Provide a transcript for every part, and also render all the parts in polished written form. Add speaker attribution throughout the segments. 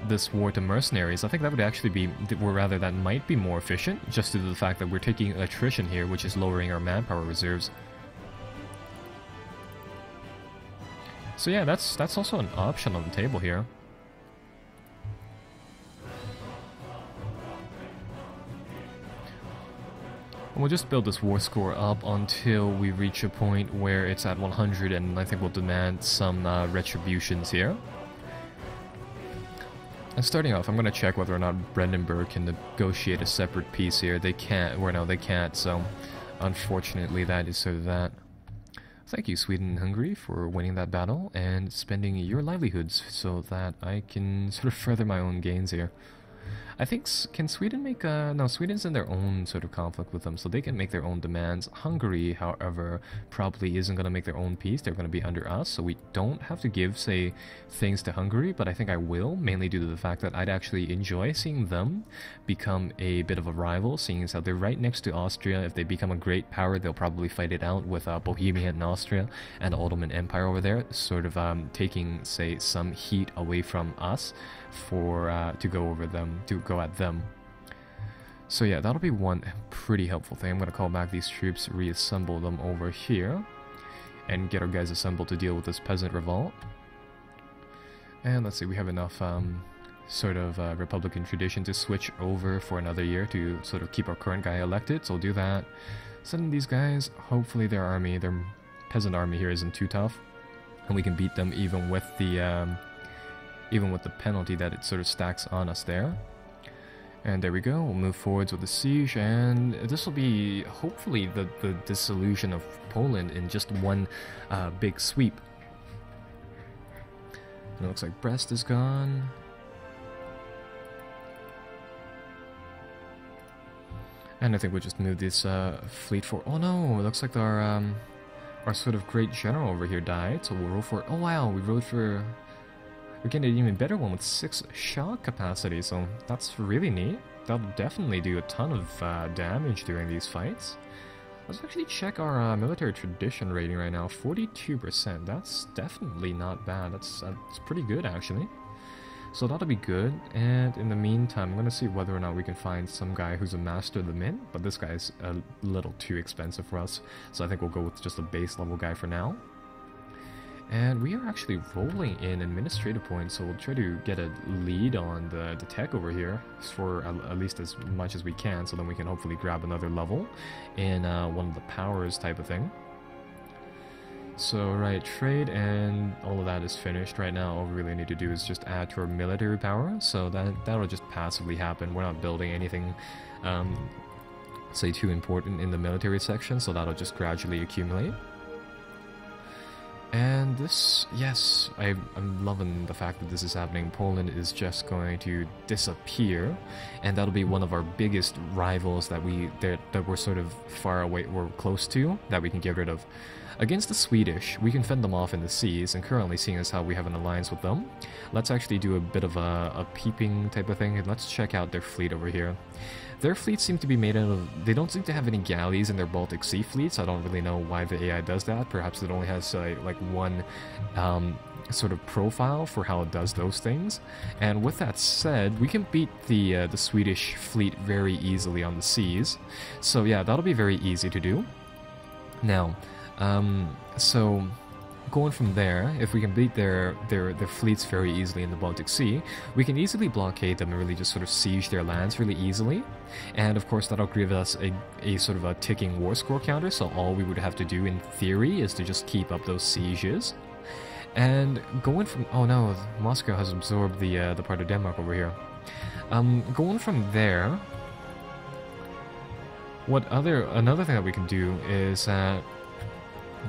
Speaker 1: this war to mercenaries, I think that would actually be, or rather that might be more efficient, just due to the fact that we're taking attrition here, which is lowering our manpower reserves. So yeah, that's also an option on the table here. And we'll just build this war score up until we reach a point where it's at 100, and I think we'll demand some retributions here. And starting off, I'm going to check whether or not Brandenburg can negotiate a separate peace here. They can't, or no, they can't, so unfortunately that is sort of that. Thank you, Sweden and Hungary, for winning that battle and spending your livelihoods so that I can sort of further my own gains here. I think, can Sweden make no, Sweden's in their own sort of conflict with them, so they can make their own demands. Hungary, however, probably isn't going to make their own peace. They're going to be under us, so we don't have to give, say, things to Hungary, but I think I will, mainly due to the fact that I'd actually enjoy seeing them become a bit of a rival, seeing as how they're right next to Austria. If they become a great power, they'll probably fight it out with Bohemia and Austria and the Ottoman Empire over there, sort of taking, say, some heat away from us for to go at them. So yeah, that'll be one pretty helpful thing. I'm going to call back these troops, reassemble them over here, and get our guys assembled to deal with this peasant revolt. And let's see, we have enough sort of Republican tradition to switch over for another year to sort of keep our current guy elected, so we'll do that. Send these guys, hopefully their peasant army here isn't too tough, and we can beat them even with the penalty that it sort of stacks on us there. And there we go, we'll move forwards with the siege, and this will be hopefully the dissolution of Poland in just one big sweep. And it looks like Brest is gone. And I think we'll just move this fleet for... Oh no, it looks like our sort of great general over here died, so we'll roll for... Oh wow, we rode for... We're getting an even better one with 6 shot capacity, so that's really neat. That'll definitely do a ton of damage during these fights. Let's actually check our military tradition rating right now. 42%. That's definitely not bad. That's pretty good, actually. So that'll be good. And in the meantime, I'm going to see whether or not we can find some guy who's a master of the mint. But this guy's a little too expensive for us. So I think we'll go with just a base level guy for now. And we are actually rolling in administrative points, so we'll try to get a lead on the tech over here for at least as much as we can, so then we can hopefully grab another level in one of the powers type of thing. So right, trade and all of that is finished right now. All we really need to do is just add to our military power, so that'll just passively happen. We're not building anything say too important in the military section, so that'll just gradually accumulate. And this, yes, I'm loving the fact that this is happening. Poland is just going to disappear, and that'll be one of our biggest rivals that we're sort of far away, we're close to, that we can get rid of. Against the Swedish, we can fend them off in the seas, and currently, seeing as how we have an alliance with them, let's actually do a bit of a peeping type of thing, and let's check out their fleet over here. Their fleets seem to be made out of... They don't seem to have any galleys in their Baltic Sea fleets. I don't really know why the AI does that. Perhaps it only has like one sort of profile for how it does those things. And with that said, we can beat the Swedish fleet very easily on the seas. So yeah, that'll be very easy to do. Now, so... going from there, if we can beat their fleets very easily in the Baltic Sea, we can easily blockade them and really just sort of siege their lands really easily. And of course that'll give us a sort of a ticking war score counter, so all we would have to do in theory is to just keep up those sieges. And going from... Oh no, Moscow has absorbed the part of Denmark over here. Going from there, another thing that we can do is that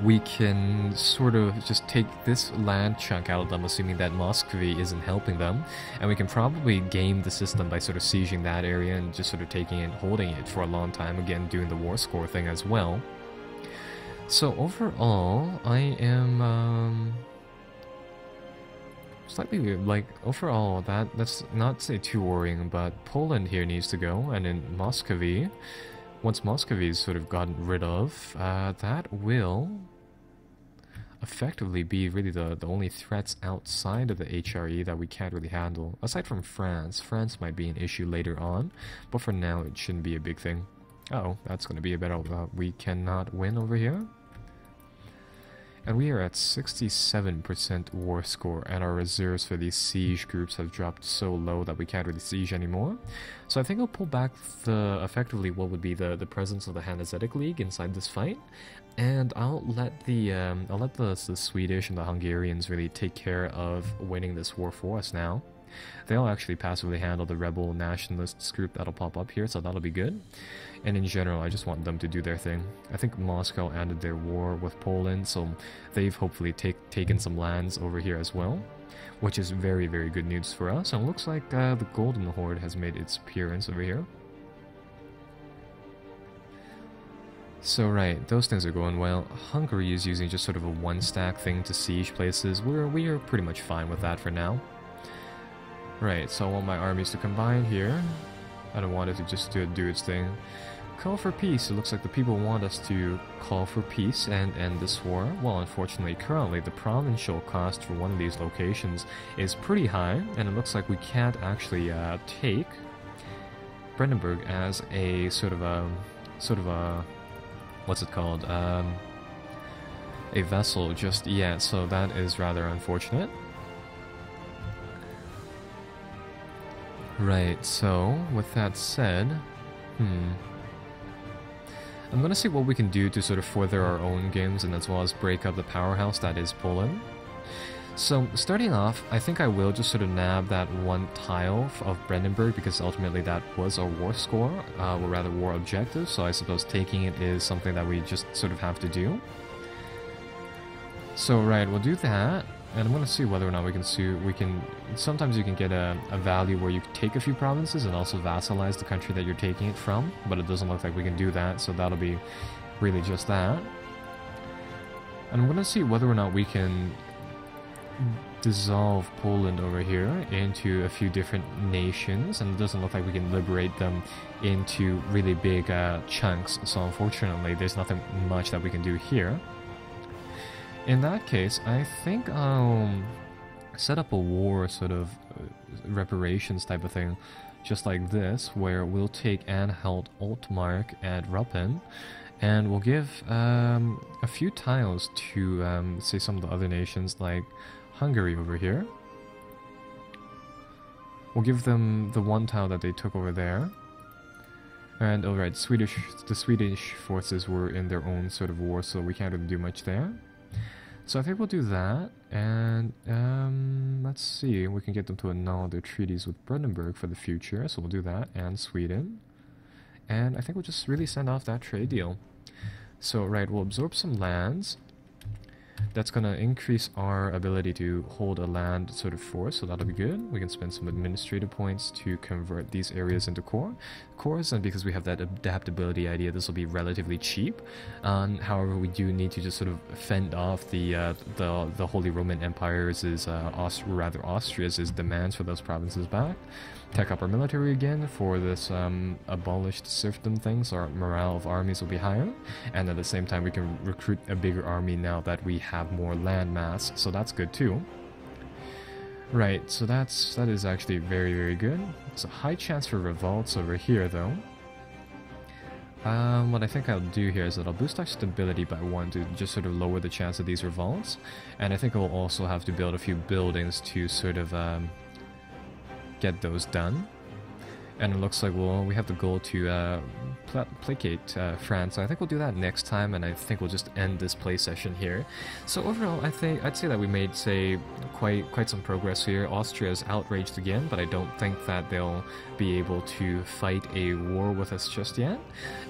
Speaker 1: we can sort of just take this land chunk out of them, assuming that Muscovy isn't helping them, and we can probably game the system by sort of sieging that area and just sort of taking it, holding it for a long time, again doing the war score thing as well. So overall, I am slightly like, overall, that's not say too worrying, but Poland here needs to go, and in Muscovy, once Muscovy is sort of gotten rid of, that will effectively be really the only threats outside of the HRE that we can't really handle. Aside from France. France might be an issue later on, but for now it shouldn't be a big thing. Uh-oh, that's going to be a bit of... we cannot win over here. And we are at 67% war score, and our reserves for these siege groups have dropped so low that we can't really siege anymore. So I think I'll pull back effectively what would be the presence of the Hanseatic League inside this fight, and I'll let the Swedish and the Hungarians really take care of winning this war for us now. They'll actually passively handle the rebel nationalists group that'll pop up here, so that'll be good. And in general, I just want them to do their thing. I think Moscow ended their war with Poland, so they've hopefully taken some lands over here as well, which is very, very good news for us. And it looks like the Golden Horde has made its appearance over here. So right, those things are going well. Hungary is using just sort of a one-stack thing to siege places. We are pretty much fine with that for now. Right, so I want my armies to combine here. I don't want it to just do its thing. Call for peace. It looks like the people want us to call for peace and end this war. Well, unfortunately, currently the provincial cost for one of these locations is pretty high, and it looks like we can't actually take Brandenburg as a sort of a what's it called? A vessel just yet. So that is rather unfortunate. Right, so, with that said, I'm gonna see what we can do to sort of further our own games and as well as break up the powerhouse that is Poland. So, starting off, I think I will just sort of nab that one tile of Brandenburg because ultimately that was our war score, or rather war objective, so I suppose taking it is something that we just sort of have to do. So, right, we'll do that. And I'm going to see whether or not we can sometimes you can get a value where you take a few provinces and also vassalize the country that you're taking it from, but it doesn't look like we can do that, so that'll be really just that. And I'm going to see whether or not we can dissolve Poland over here into a few different nations, and it doesn't look like we can liberate them into really big chunks, so unfortunately there's nothing much that we can do here. In that case, I think I'll set up a war sort of reparations type of thing, just like this, where we'll take Anhalt, Altmark, and Ruppen, and we'll give a few tiles to, say, some of the other nations, like Hungary over here. We'll give them the one tile that they took over there. And, alright, the Swedish forces were in their own sort of war, so we can't really do much there. So I think we'll do that, and let's see, we can get them to annul their treaties with Brandenburg for the future, so we'll do that, and Sweden. And I think we'll just really send off that trade deal. So, right, we'll absorb some lands. That's going to increase our ability to hold a land sort of force, so that'll be good. We can spend some administrative points to convert these areas into cores, and because we have that adaptability idea, this will be relatively cheap. However, we do need to just sort of fend off the Holy Roman Empire's, Austria's demands for those provinces back. Tech up our military again for this abolished serfdom thing, so our morale of armies will be higher, and at the same time we can recruit a bigger army now that we have more land mass, so that's good too. Right, so that is actually very, very good. It's a high chance for revolts over here though. What I think I'll do here is that I'll boost our stability by 1 to just sort of lower the chance of these revolts, and I think I'll also have to build a few buildings to sort of get those done. And it looks like we have the goal to placate France. So I think we'll do that next time, and I think we'll just end this play session here. So overall, I'd say that we made, say, quite some progress here. Austria is outraged again, but I don't think that they'll be able to fight a war with us just yet.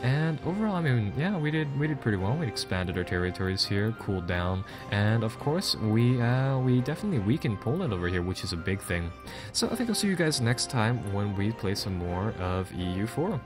Speaker 1: And overall, I mean, yeah, we did pretty well. We expanded our territories here, cooled down, and of course, we definitely weakened Poland over here, which is a big thing. So I think I'll see you guys next time when we play some more of EU4.